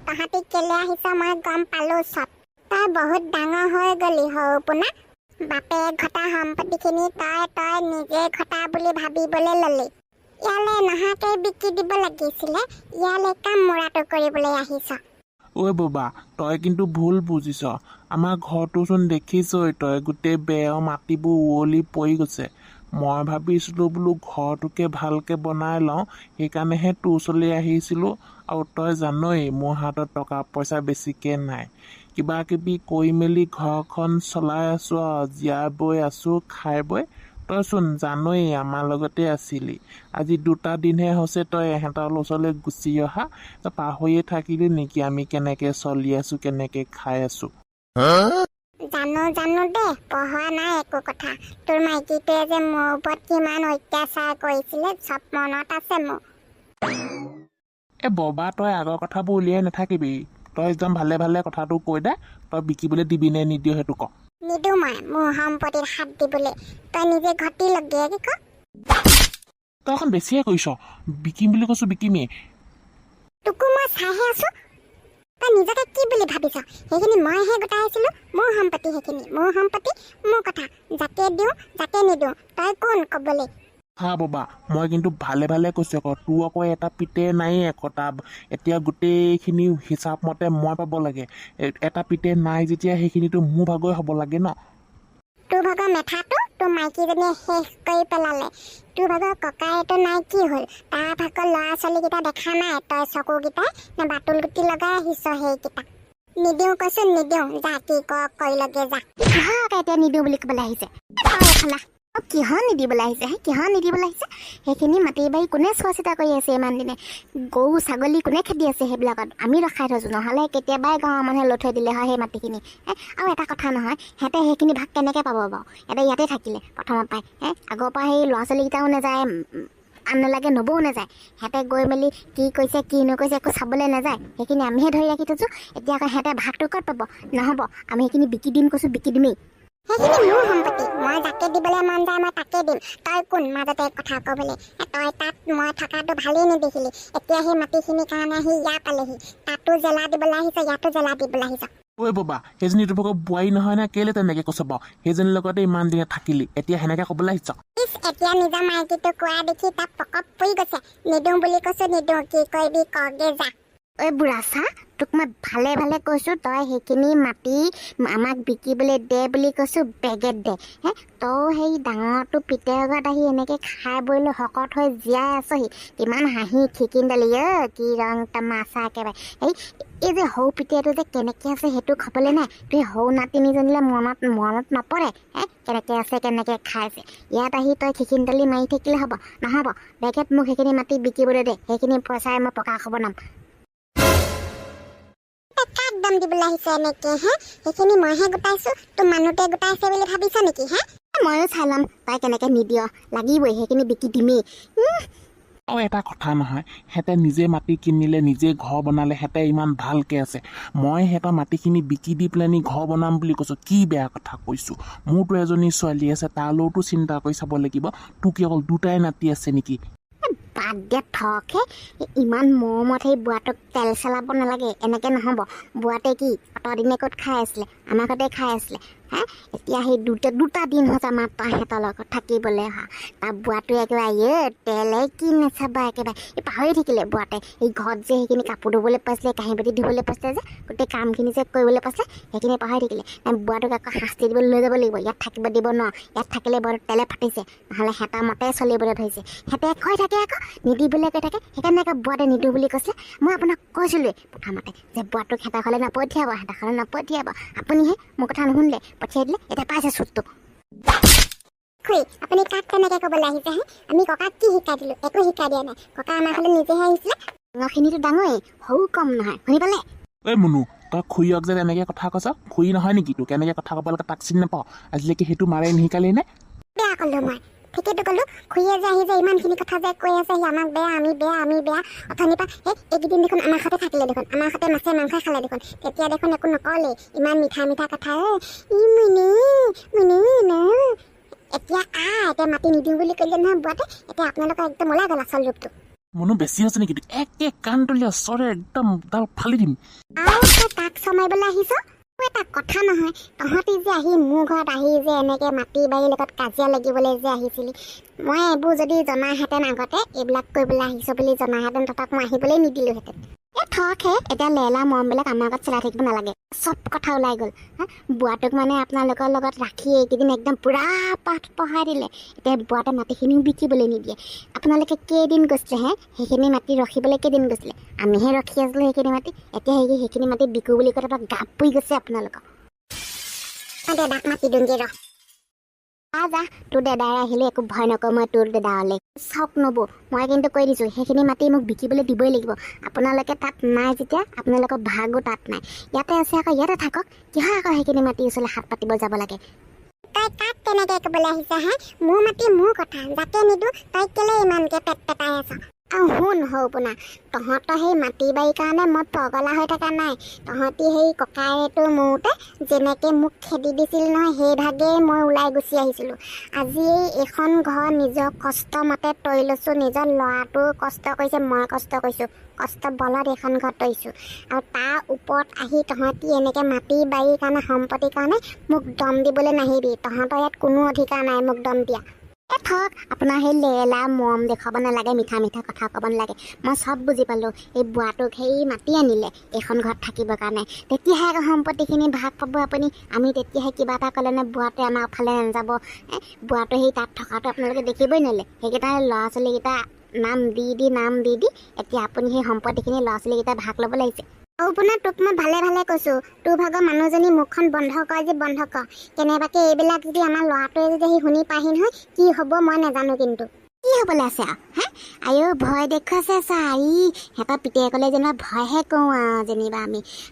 তহঁতি কেলে আহিছ মই গম পালো চব। তই বহুত ডাঙৰ হৈ গলি সৰুপোনা। বাপেক ঘটা সম্পত্তিখিনি তই নিজে ঘটা বুলি ভাবিবলৈ ললি। ইয়ালে নহাকে বিকি দিব লাগিছিলে, ইয়ালে কাম মৰাটো কৰিবলৈ আহিছ। ঐ বাবা, তই কিন্তু ভুল বুজিছ। আমাৰ ঘৰটোচোন দেখিছই তই, গোটেই বেৰ মাটিবোৰ উৱলি পৰি গৈছে। মই ভাবিছিলোঁ বোলো ঘৰটোকে ভালকৈ বনাই লওঁ, সেইকাৰণেহে তোৰ ওচৰলৈ আহিছিলোঁ। আৰু তই জানই মোৰ হাতত টকা পইচা বেছিকৈ নাই। কিবা কিবি কৰি মেলি ঘৰখন চলাই আছোঁ আৰু, জীয়াই বৈ আছোঁ, খাই বৈ। তইচোন জানই আমাৰ লগতে আছিলি। আজি 2টা দিনহে হৈছে তই এহেঁতৰ ওচৰলৈ গুচি অহা। তই পাহৰিয়ে থাকিলি নেকি আমি কেনেকৈ চলি আছোঁ, কেনেকৈ খাই আছোঁ? জানো দে, পঢ়া নাই একো কথা। তোৰ মাইকীটোৱে যে মোৰ ওপৰত কিমান অত্যাচাৰ কৰিছিলে চব মনত আছে মোৰ। ববা, তই আগৰ কথাবোৰ উলিয়াই নাথাকিবি। তই একদম ভালে ভালে কথাটো কৈ দে, তই বিকিবলৈ দিবি নে নিদিয় সেইটো ক। নিদো মই মোৰ সম্পত্তিত হাত দিবলৈ। তই নিজে ঘটি লগে কি ক। তই এখন বেছিয়ে কৰিছ। বিকিম বুলি কৈছোঁ, বিকিমেই। তোকো মই চাইহে আছো। তই নিজকে কি বুলি ভাবিছ? সেইখিনি মইহে গোটাইছিলো। মোৰ সম্পত্তি সেইখিনি, মোৰ সম্পত্তি, মোৰ কথা। যাকে দিওঁ যাকে নিদিওঁ, তই কোন কবলৈ? হা বাবা, মই কিন্তু ভালে ভালে কৈছোঁ আকৌ। তোৰ আকৌ এটা পিতে নায়েই একতা। এতিয়া গোটেইখিনি হিচাপ মতে মই পাব লাগে। এটা পিতে নাই যেতিয়া সেইখিনিতো মোৰ ভাগই হ'ব লাগে ন। তোৰ ভাগৰ মেথাটো তোৰ মাইকীজনীয়ে শেষ কৰি পেলালে। তোৰ ভাগৰ ককাইটো নাই কি হ'ল? তাৰ ভাগৰ ল'ৰা ছোৱালীকেইটা দেখা নাই তই চকুকেইটাই নে বাটুল গুটি লগাই আহিছ সেইকেইটা? নিদিওঁ কৈছো নিদিওঁ, যা কি কৰি লগে যা। কিহক এতিয়া নিদিওঁ বুলি ক'বলৈ আহিছে? কিহৰ নিদিবলৈ আহিছে? কিহৰ নিদিবলৈ আহিছে? সেইখিনি মাটি বাৰী কোনে চোৱা চিতা কৰি আছে ইমান দিনে? গৰু ছাগলী কোনে খেদি আছে সেইবিলাকত? আমি ৰখাই থৈছোঁ, নহ'লে কেতিয়াবাই গাঁৱৰ মানুহে লৈ থৈ দিলে হয় সেই মাটিখিনি। আৰু এটা কথা নহয়, সিহঁতে সেইখিনি ভাগ কেনেকৈ পাব বাৰু? সিহঁতে ইয়াতে থাকিলে প্ৰথমৰ পৰাই। আগৰ পৰা সেই ল'ৰা ছোৱালীকেইটাও নাযায়, আন নালাগে নবও নাযায়। সিহঁতে গৈ মেলি কি কৰিছে কি নকৰিছে একো চাবলৈ নাযায়। সেইখিনি আমিহে ধৰি ৰাখি থৈছোঁ। এতিয়া আকৌ সিহঁতে ভাগটো ক'ত পাব? নহ'ব, আমি সেইখিনি বিকি দিম কৈছোঁ, বিকি দিমেই। সেইখিনি মোৰ সম্পত্তি, মই যাকে দিবলৈ মন যায় মই তাকে দিম। তই কোন মাজতে কথা ক'বলৈ? তই তাত মই থকাটো ভালেই নেদেখিলি। এতিয়া সেই মাটিখিনিৰ কাৰণে আহি ইয়াত পালেহি। তাতো জেলা দিবলৈ আহিছ, ইয়াতো জেলা দিবলৈ আহিছ। ঐ বাবা, সেইজনী তোৰ ভাগৰ বোৱাৰী নহয় নে? কেলে তেনেকৈ কৈছ বাৰু? সেইজনীৰ লগতে ইমান দিনে থাকিলি, এতিয়া সেনেকৈ ক'বলৈ আহিছ? এতিয়া নিজৰ মাইকীটো কোৱা দেখি তাত পকপ পৰি গৈছে। নিদিওঁ বুলি কৈছো নিদিওঁ, কি কৰিবি কৰগে যা। ঐ বুঢ়া চা, তোক মই ভালে ভালে কৈছোঁ তই সেইখিনি মাটি আমাক বিকিবলৈ দে বুলি কৈছোঁ, বেগেত দে। তই সেই ডাঙৰটো পিতেকত আহি এনেকৈ খাই বৈ লৈ শকত হৈ জীয়াই আছহি। কিমান হাঁহি খিকিন্দালি, কি ৰং তামাচা একেবাৰে। এই যে সৰু পিতেটো যে কেনেকৈ আছে সেইটো খাবলৈ নাই? তুই সৰু নাতিনীজনীলৈ মনত নপৰে? কেনেকৈ আছে কেনেকৈ খাইছে? ইয়াত আহি তই খিকিন্দালি মাৰি থাকিলে হ'ব? নহ'ব, বেগেত মোক সেইখিনি মাটি বিকিবলৈ দে। সেইখিনি পইচাই মই পকা খাব নাম। কাক দাম দিবলৈ আহিছে এনেকে? সেইখিনি মইহে গোটাইছো, তোৰ মানুহটোৱে গোটাইছে বুলি ভাবিছ নেকি? ময়ো চাই ল'ম তই কেনেকে নিদিয়। লাগিবই, সেইখিনি বিকি দিমেই। আৰু এটা কথা নহয়, সিহঁতে নিজে মাটি কিনিলে, নিজে ঘৰ বনালে, সিহঁতে ইমান ভালকৈ আছে। মই সিহঁতৰ মাটিখিনি বিকি দি পেলাই ঘৰ বনাম বুলি কৈছোঁ, কি বেয়া কথা কৈছোঁ? মোৰতো এজনী ছোৱালী আছে, তালৈতো চিন্তা কৰি চাব লাগিব। তোৰ কি অকল 2টাই নাতি আছে নেকি? বাদ দে থকহে। ইমান মৰমত সেই বুঢ়াটোক তেল চেলাব নালাগে, এনেকৈ নহ'ব। বুঢ়াতে কি অতদিনে ক'ত খাই আছিলে? আমাৰ ঘৰতে খাই আছিলে। এতিয়া সেই 2টা দিন হৈছে আমাৰ সিহঁতৰ লগত থাকিবলৈ অহা। তাৰ বুঢ়াটোৱে একেবাৰে তেলে কি নাচাবা একেবাৰে। এই পাহৰি থাকিলে বুঢ়াতে এই ঘৰত যে সেইখিনি কাপোৰ ধুবলৈ পাইছিলে, কাঁহী বাতি ধুবলৈ পাইছিলে, যে গোটেই কামখিনি যে কৰিবলৈ পাইছিলে, সেইখিনি পাহৰি থাকিলে। বুঢ়াটোক আকৌ শাস্তি দিবলৈ লৈ যাব লাগিব। ইয়াত থাকিব দিব নোৱাৰ। ইয়াত থাকিলে বৰ তেলে ফাটিছে, নহ'লে হেঁতা মতে চলিবলৈ ধৰিছে। হেঁতে কৈ থাকে আকৌ নিদিবলৈ কৈ থাকে। সেইকাৰণে আকৌ বুঢ়াতে নিদিওঁ বুলি কৈছিলে। মই আপোনাক কৈছিলোঁৱেই প্ৰথমতে যে বুঢ়াটোক হেঁতা খালে নপঠিয়াব, হেঁতা খালে নপঠিয়াব। আপুনিহে মোৰ কথা নুশুনিলে, পঠিয়াই দিলে। এতিয়া পাইছে চুটটো। আপুনি কাক কেনেকৈ ক'বলৈ আহিছে? আমি ককাক কি শিকাই দিলোঁ? একো শিকাই দিয়া নাই। ককা আমাৰ ঘৰলৈ নিজেহে আহিছিলে। ডাঙৰখিনিতো ডাঙৰেই, সৰু কম নহয়, শুনি পালে? ঐ মুনু, তই খুৰীয়ক যে তেনেকৈ কথা কৈছ, খুৰী নহয় নেকি? তোৰ কেনেকৈ কথা ক'ব লাগে তাক চিনি নাপাওঁ? আজিলৈকে সেইটো মাৰে নিশিকালি নে? বেয়া ক'লোঁ মই, ঠিকেইটো ক'লোঁ। খুৰীয়ে যে আহি যে ইমানখিনি কথা যে কৈ আছে, আমাক বেয়া, আমি বেয়া, আমি বেয়া। অথনিৰ পৰা এইকেইদিন দেখোন আমাৰ ঘৰতে থাকিলে দেখোন, আমাৰ ঘৰতে মাছে মাংস খালে দেখোন। তেতিয়া দেখোন একো নক'লেই, ইমান মিঠা মিঠা কথা। এতিয়া এতিয়া মাতি নিদিওঁ বুলি ক'লে নহয় বুঢ়াতে। এতিয়া আপোনালোকৰ একদম ওলাই গ'ল আচল ৰূপটো। মনো বেছি হৈছে নেকি একে কাণ তলীয়া চৰে একদম ডাল ফালি দিম আৰু তই কাক চমাইবলৈ আহিছ এটা কথা নহয় তহঁতি যে আহি মোৰ ঘৰত আহি যে এনেকে মাটি বাৰীৰ লগত কাজিয়া লাগিবলৈ যে আহিছিলি মই এইবোৰ যদি জনাহেঁতেন আগতে এইবিলাক কৰিবলৈ আহিছ বুলি জনাহেঁতেন তহঁতক মই আহিবলৈ নিদিলোহেঁতেন থকহে এতিয়া লেলা মৰমবিলাক আমাৰ আগত চলাই থাকিব নালাগে চব কথা ওলাই গ'ল বুঢ়াটোক মানে আপোনালোকৰ লগত ৰাখি এইকেইদিন একদম পুৰা পাঠ পঢ়াই দিলে এতিয়া বুঢ়াতে মাটিখিনিও বিকিবলৈ নিদিয়ে আপোনালোকে কেইদিন গৈছিলে সেইখিনি মাটি ৰখিবলৈ কেইদিন গৈছিলে আমিহে ৰখি আছিলোঁ সেইখিনি মাটি এতিয়া সেইখিনি মাটি বিকো বুলি কৈ তাৰপৰা গাপ পৰি গৈছে আপোনালোকক দাদাক মাতি দিওঁগৈ ৰ যা তোৰ দাদাই আহিলে একো ভয় নকৰোঁ মই তোৰ দাদালৈ চাওক নবৌ মই কিন্তু কৈ দিছোঁ সেইখিনি মাটি মোক বিকিবলৈ দিবই লাগিব আপোনালোকে তাত নাই যেতিয়া আপোনালোকৰ ভাগো তাত নাই ইয়াতে আছে আকৌ ইয়াতে থাকক কিহৰ আকৌ সেইখিনি মাটি ওচৰলৈ হাত পাতিব যাব লাগে তই তাক কেনেকৈ ক'বলৈ আহিছ মোৰ মাটি মোৰ কথা যাকে নিদিওঁ তই কেলৈ ইমানকৈ পেট পেটাই আছ আৰু শুন সৌপোনা তহঁতৰ সেই মাটি বাৰীৰ কাৰণে মই পগলা হৈ থকা নাই তহঁতি সেই ককাইটো মৰোতে যেনেকৈ মোক খেদি দিছিল নহয় সেইভাগেই মই ওলাই গুচি আহিছিলোঁ আজি এইখন ঘৰ নিজৰ কষ্ট মতে তৰি লৈছোঁ নিজৰ ল'ৰাটোও কষ্ট কৰিছে মই কষ্ট কৰিছোঁ কষ্ট বলত এইখন ঘৰ তৰিছোঁ আৰু তাৰ ওপৰত আহি তহঁতি এনেকৈ মাটি বাৰীৰ কাৰণে সম্পত্তিৰ কাৰণে মোক দম দিবলৈ নাহিবি তহঁতৰ ইয়াত কোনো অধিকাৰ নাই মোক দম দিয়া থক আপোনাৰ সেই লেলা মৰম দেখুৱাব নালাগে মিঠা মিঠা কথা ক'ব নালাগে মই চব বুজি পালোঁ এই বুঢ়াটোক সেই মাতি আনিলে এইখন ঘৰত থাকিবৰ কাৰণে তেতিয়াহে আকৌ সম্পত্তিখিনি ভাগ পাব আপুনি আমি তেতিয়াহে কিবা এটা ক'লে নে বুঢ়াটোৱে আমাৰ ফালে নাযাব বুঢ়াটো সেই তাত থকাটো আপোনালোকে দেখিবই নোৱাৰিলে সেইকেইটা ল'ৰা ছোৱালীকেইটা নাম দি এতিয়া আপুনি সেই সম্পত্তিখিনি ল'ৰা ছোৱালীকেইটা ভাগ ল'ব লাগিছে সৌপোনা তোক মই ভালে ভালে কৈছোঁ তোৰ ভাগৰ মানুহজনী মুখখন বন্ধ কৰ যে বন্ধ কৰ কেনেবাকৈ এইবিলাক যদি আমাৰ ল'ৰাটোৱে যদি সি শুনি পাহি নহয় কি হ'ব মই নাজানো কিন্তু কি হ'বলৈ আছে আইও ভয় দেখুৱাইছে চা সিহঁতৰ পিতেকলে যেনিবা ভয়হে কৰোঁ আৰু যেনিবা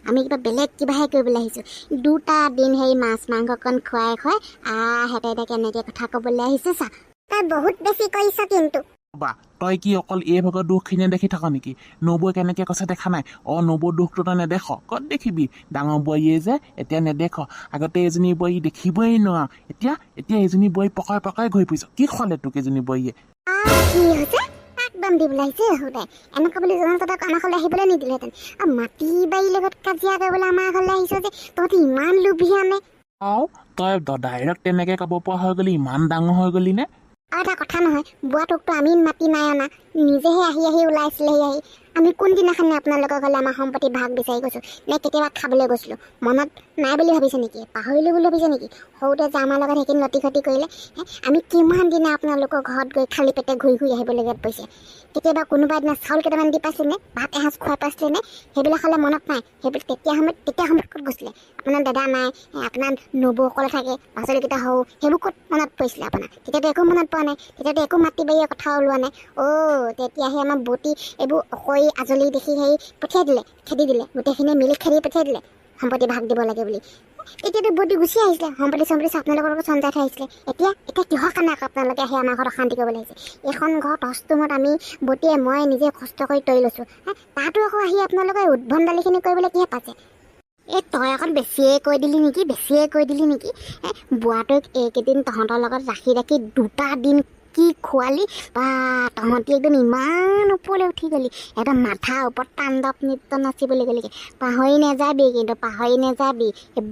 আমি কিবা বেলেগ কিবাহে কৰিবলৈ আহিছোঁ 2টা দিন সেই মাছ মাংসকণ খুৱাই সিহঁতে এতিয়া কেনেকৈ কথা ক'বলৈ আহিছে চা তই বহুত বেছি কৰিছ কিন্তু বা তই কি অকল এই ভাগৰ দুখখিনিয়ে দেখি থাক নেকি নবৌৱে কেনেকৈ কৈছে দেখা নাই নবৌৰ দুখটো তই নেদেখ ক'ত দেখিবি ডাঙৰ বোৱাৰীয়ে যে এতিয়া নেদেখ আগতে এজনী বোৱাৰী দেখিবই নোৱাৰ এতিয়া এজনী বোৱাৰী পকাই ঘূৰি ফুৰিছ কি খোৱালে তোক এজনী বোৱাৰীয়ে কি হৈছে একদম দিবলৈ আহিছে সদায় এনেকুৱা বুলি জনা তহঁতক আমাৰ ঘৰলৈ আহিবলৈ নিদিলেহেঁতেন আৰু মাটি বাৰীৰ লগত কাজিয়া কৰিবলৈ আমাৰ ঘৰলৈ আহিছ যে তহঁতি ইমান লোভিয়ানে তই ডাইৰেক্ট তেনেকৈ ক'ব পৰা হৈ গ'লি ইমান ডাঙৰ হৈ গ'লি নে আৰু এটা কথা নহয় বুঢ়াটোকতো আমি মাতি নাই অনা নিজেহে আহি ওলাইছিলেহি আহি আমি কোনদিনাখনে আপোনালোকৰ ঘৰলৈ আমাৰ সম্পত্তি ভাগ বিচাৰি গৈছোঁ নে কেতিয়াবা খাবলৈ গৈছিলোঁ মনত নাই বুলি ভাবিছে নেকি পাহৰিলোঁ বুলি ভাবিছে নেকি সৰুতে যে আমাৰ লগত সেইখিনি লতি খতি কৰিলে আমি কিমান দিনা আপোনালোকৰ ঘৰত গৈ খালী পেটে ঘূৰি আহিবলগীয়াত পৰিছে কেতিয়াবা কোনোবা দিনা চাউল কেইটামান দি পাইছিলে নে ভাত এসাঁজ খুৱাই পাইছিলে নে সেইবিলাক হ'লে মনত নাই সেইবিলাক তেতিয়া সময়ত ক'ত গৈছিলে আপোনাৰ দাদা নাই আপোনাৰ নবৌ অকলে থাকে ল'ৰা ছোৱালীকেইটা সৰু সেইবোৰ ক'ত মনত পৰিছিলে আপোনাৰ তেতিয়াতো একো মনত পোৱা নাই তেতিয়াতো একো মাটি বাৰীৰ কথা ওলোৱা নাই তেতিয়াহে আমাৰ বটি এইবোৰ অকৰি আজলি দেখি পঠিয়াই দিলে খেদি দিলে গোটেইখিনিয়ে মিলি খেদি পঠিয়াই দিলে সম্পত্তি ভাগ দিব লাগে বুলি এতিয়াতো বটি গুচি আহিছিলে সম্পত্তি আপোনালোকৰ লগত সঞ্চাই থৈ আহিছিলে এতিয়া কিহৰ কাৰণে আপোনালোকে আহি আমাৰ ঘৰত অশান্তি কৰিবলৈ আহিছে এইখন ঘৰত অষ্টমত আমি বটিয়ে মই নিজে কষ্ট কৰি তৰি লৈছোঁ তাতো আকৌ আহি আপোনালোকে উদ্ভন দালিখিনি কৰিবলৈ কিহে পাইছে তই অকণ বেছিয়ে কৈ দিলি নেকি বুঢ়াটোক এইকেইদিন তহঁতৰ লগত ৰাখি 2টা দিন কি খোৱালি বা তহঁতি একদম ইমান ওপৰলৈ উঠি গ'লি একদম মাথাৰ ওপৰত তাণ্ডৱ নৃত্য নাচিবলৈ গ'লিগৈ পাহৰি নাযাবি কিন্তু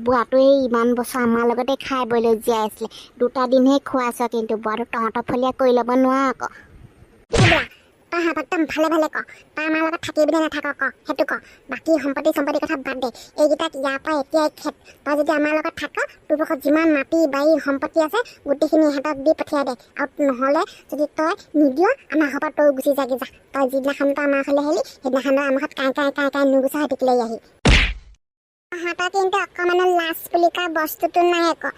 বুঢ়াটোৱে ইমান বছৰ আমাৰ লগতে খাই বৈ লৈ জীয়াই আছিলে 2টা দিনহে খুৱাইছ কিন্তু বুঢ়াটো তহঁতৰ ফলীয়া কৰি ল'ব নোৱাৰ আকৌ তই একদম ভালে ক তই আমাৰ লগত থাকিবি নে নাথাক ক সেইটো ক বাকী সম্পত্তি কথা বাদ দে এইকেইটাক ইয়াৰ পৰা এতিয়াই খেদ তই যদি আমাৰ লগত থাক তোৰ পক্ষত যিমান মাটি বাৰী সম্পত্তি আছে গোটেইখিনি সিহঁতক দি পঠিয়াই দে আৰু নহ'লে যদি তই নিদিয় আমাৰ ঘৰৰ পৰা তই গুচি যাগি যা তই যিদিনাখন তই আমাৰ ঘৰলৈ আহিলি সেইদিনাখন আমাৰ ঘৰত কাই নুগুচা হৈ থাকিলে আহি সিহঁতৰ কিন্তু অকণমানো লাজ বুলি কোৱা বস্তুটো নাই আকৌ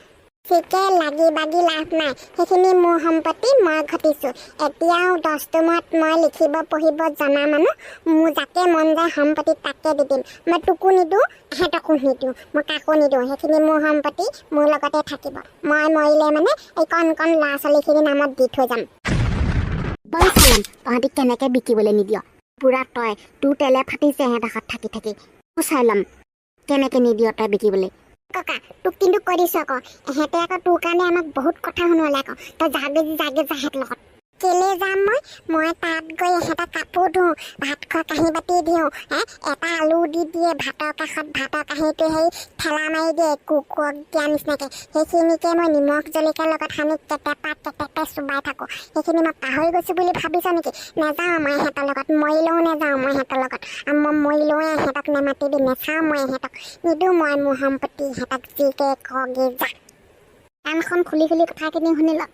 ঠিকে লাগি বাগি লাভ নাই সেইখিনি মোৰ সম্পত্তি মই ঘটিছোঁ এতিয়াও 10টো মই লিখিব পঢ়িব জনা মানুহ মোৰ যাকে মন যায় সম্পত্তি তাকে দি দিম মই তোকো নিদিওঁ সিহঁতকো নিদিওঁ মই কাকো নিদিওঁ সেইখিনি মোৰ সম্পত্তি মোৰ লগতে থাকিব মই মৰিলে মানে এই কণ ল'ৰা ছোৱালীখিনি নামত দি থৈ যাম বল চালাম তহঁতি কেনেকৈ বিকিবলৈ নিদিয় বুঢ়া তই তোৰ তেলে ফাটিছে সিহঁতৰ ঘৰত থাকি চাই ল'ম কেনেকৈ নিদিয় তই বিকিবলৈ ককা তোক কিন্তু কৈ দিছোঁ আকৌ সিহঁতে আকৌ তোৰ কাৰণে আমাক বহুত কথা শুনোৱালে আকৌ তই যাগে যা সিহঁতৰ লগত কেলে যাম মই তাত গৈ এহেঁতক কাপোৰ ধুওঁ, ভাত খোৱা কাঁহী বাতি দিওঁ, এটা আলু দি দিয়ে ভাতৰ কাষত, ভাতৰ কাঁহীটো সেই ঠেলা মাৰি দিয়ে কুকুৰক দিয়া নিচিনাকৈ, সেইখিনিকে মই নিমখ জলকীয়াৰ লগত সানি কেটেপা চুবাই থাকোঁ। সেইখিনি মই পাহৰি গৈছোঁ বুলি ভাবিছ নেকি? নাযাওঁ মই এহেঁতৰ লগত, মৰিলেও নাযাওঁ মই এহেঁতৰ লগত, আৰু মই মৰিলেও এহেঁতক নেমাতিবি, নেচাওঁ মই এহেঁতক, নিদিওঁ মই মোৰ সম্পত্তি এহেঁতক যিকে কগে যা। কাণখন খুলি কথাখিনি শুনি লওক,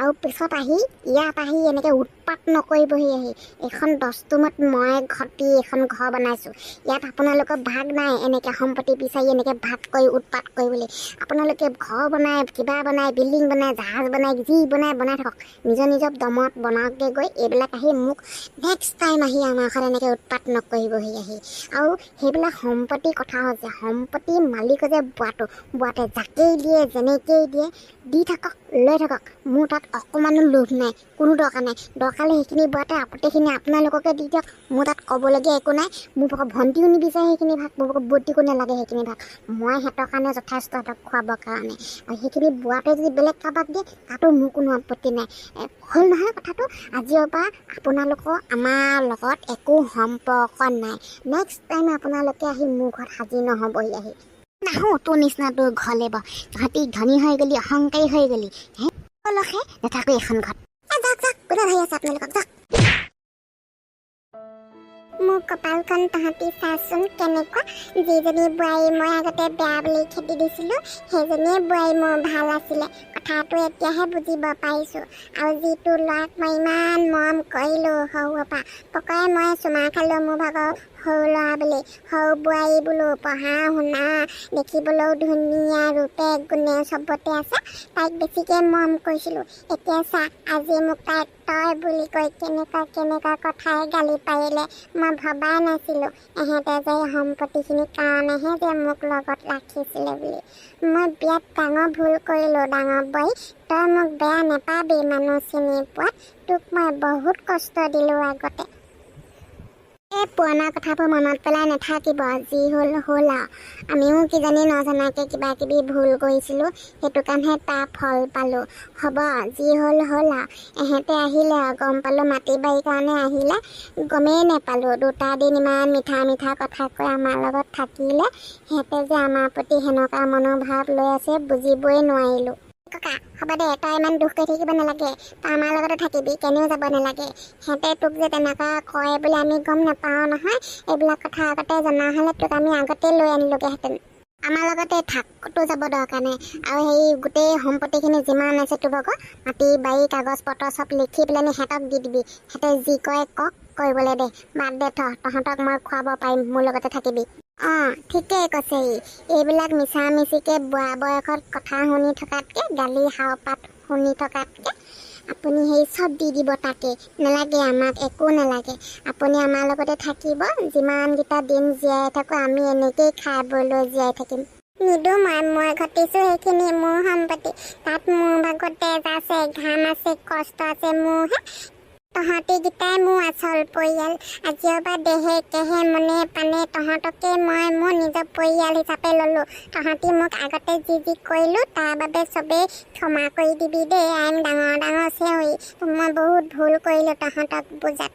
আৰু পিছত আহি ইয়াত আহি এনেকৈ উৎপাত নকৰিবহি। আহি এইখন 10 ৰুমত মই ঘটি এখন ঘৰ বনাইছোঁ, ইয়াত আপোনালোকৰ ভাগ নাই এনেকৈ সম্পত্তি বিচাৰি এনেকৈ ভাগ কৰি উৎপাত কৰিবলৈ। আপোনালোকে ঘৰ বনাই, কিবা বনাই, বিল্ডিং বনাই, জাহাজ বনাই, যি বনাই থাকক, নিজৰ দমত বনাওঁগৈ গৈ। এইবিলাক আহি মোক নেক্সট টাইম আহি আমাৰ ঘৰত এনেকৈ উৎপাত নকৰিবহি। আহি আৰু সেইবিলাক সম্পত্তিৰ কথা হৈছে, সম্পত্তিৰ মালিক যে বুঢ়াতে যাকেই দিয়ে যেনেকেই দিয়ে দি থাকক, লৈ থাকক, মোৰ তাত অকণমানো লোভ নাই, কোনো দৰকাৰ নাই। দৰকাৰ হ'লে সেইখিনি বুঢ়াতে আপত্তিখিনি আপোনালোককে দি দিয়ক, মোৰ তাত ক'বলগীয়া একো নাই। মোৰ ভাগৰ ভণ্টিও নিবিচাৰে সেইখিনি ভাগ, মোৰ ভাগৰ বৌতিকো নালাগে সেইখিনি ভাগ, মই সিহঁতৰ কাৰণে যথেষ্ট সিহঁতক খুৱাবৰ কাৰণে। আৰু সেইখিনি বুঢ়াতে যদি বেলেগ কাৰোবাক দিয়ে তাতো মোৰ কোনো আপত্তি নাই। হ'ল নহয় কথাটো? আজিৰ পৰা আপোনালোকৰ আমাৰ লগত একো সম্পৰ্ক নাই। নেক্সট টাইম আপোনালোকে আহি মোৰ ঘৰত হাজিৰ নহ'বহি। আহি নাহোঁ তোৰ নিচিনা তোৰ ঘৰলৈ বাৰু, তহঁতি ধনী হৈ গ'লি, অহংকাৰী হৈ গ'লি, লখে নাথাকো এখন ঘৰত। যাওক কোনে ভাবি আছে আপোনালোকক, যাওক। মোৰ কপালখন তহঁতি চাচোন কেনেকুৱা, যিজনী বোৱাৰী মই আগতে বেয়া বুলি খেদি দিছিলোঁ সেইজনীয়ে বোৱাৰী মোৰ ভাল আছিলে, কথাটো এতিয়াহে বুজিব পাৰিছোঁ। আৰু যিটো ল'ৰাক মই ইমান মৰম কৰিলোঁ সৰুৰ পৰা, পকাই মই চুমা খালোঁ মোৰ ভাগৰ সৰু ল'ৰা বুলি, সৰু বোৱাৰী বোলো, পঢ়া শুনা, দেখিবলৈও ধুনীয়া, ৰূপে গুণে চবতে আছে, তাইক বেছিকৈ মৰম কৰিছিলোঁ। এতিয়া চা আজি মোক তাইক তই বুলি কৈ কেনেকুৱা কথাই গালি পাৰিলে। মই ভবাই নাছিলোঁ এহেঁতে যে সম্পত্তিখিনিৰ কাৰণেহে যে মোক লগত ৰাখিছিলে বুলি। মই বিৰাট ডাঙৰ ভুল কৰিলোঁ ডাঙৰ বোৱাৰী, তই মোক বেয়া নেপাবি মানুহ চিনি পোৱাত, তোক মই বহুত কষ্ট দিলোঁ আগতে। এই পুৰণা কথাবোৰ মনত পেলাই নাথাকিব, যি হ'ল আৰু। আমিও কিজানি নজনাকৈ কিবা কিবি ভুল কৰিছিলোঁ, সেইটো কাৰণেহে তাৰ ফল পালোঁ। হ'ব যি হ'ল আৰু। এহেঁতে আহিলে আৰু গম পালোঁ, মাটি বাৰীৰ কাৰণে আহিলে, গমেই নেপালোঁ। 2টা দিন ইমান মিঠা কথা কৈ আমাৰ লগত থাকিলে, সিহঁতে যে আমাৰ প্ৰতি সেনেকুৱা মনোভাৱ লৈ আছে বুজিবই নোৱাৰিলোঁ। ককা হ'ব দে, তই ইমান দুখ কৰি থাকিব নালাগে, তই আমাৰ লগতে থাকিবি, কেনিও যাব নালাগে। সিহঁতে তোক যে তেনেকুৱা কয় বুলি আমি গম নাপাওঁ নহয়, এইবিলাক কথা আগতে জনা হ'লে তোক আমি আগতে লৈ আনিলোগৈহেঁতেন। আমাৰ লগতে থাক, ক'তো যাব দৰকাৰ নাই। আৰু সেই গোটেই সম্পত্তিখিনি যিমান আছে তোৰ ভাগৰ, মাটি বাৰী কাগজ পত্ৰ চব লিখি পেলাই সিহঁতক দি দিবি, সিহঁতে যি কয় কওক, কৰিবলৈ দে, বাদ দে তহঁতক মই খুৱাব পাৰিম, মোৰ লগতে থাকিবি। ঠিকেই কৈছে ই, এইবিলাক মিছা মিছিকৈ বুঢ়া বয়সত কথা শুনি থকাতকৈ, গালি শাওপাত শুনি থকাতকৈ আপুনি সেই চব দি দিব তাকে, নালাগে আমাক একো নালাগে, আপুনি আমাৰ লগতে থাকিব, যিমানকেইটা দিন জীয়াই থাকোঁ আমি এনেকেই খাই বৈ লৈ জীয়াই থাকিম। নিদোঁ মই ঘটিছোঁ সেইখিনি মোৰ সম্পত্তি, তাত মোৰ ভাগত তেজ আছে, ঘাম আছে, কষ্ট আছে মোৰহে। তহঁতিকেইটাই মোৰ আচল পৰিয়াল, আজিৰ পৰা দেহে কেহে মনে পানে তহঁতকে মই মোৰ নিজৰ পৰিয়াল হিচাপে ল'লোঁ। তহঁতি মোক আগতে যি কৰিলোঁ তাৰ বাবে চবেই ক্ষমা কৰি দিবি দেই। ডাঙৰ চেউৰি, মই বহুত ভুল কৰিলোঁ তহঁতক বুজাত।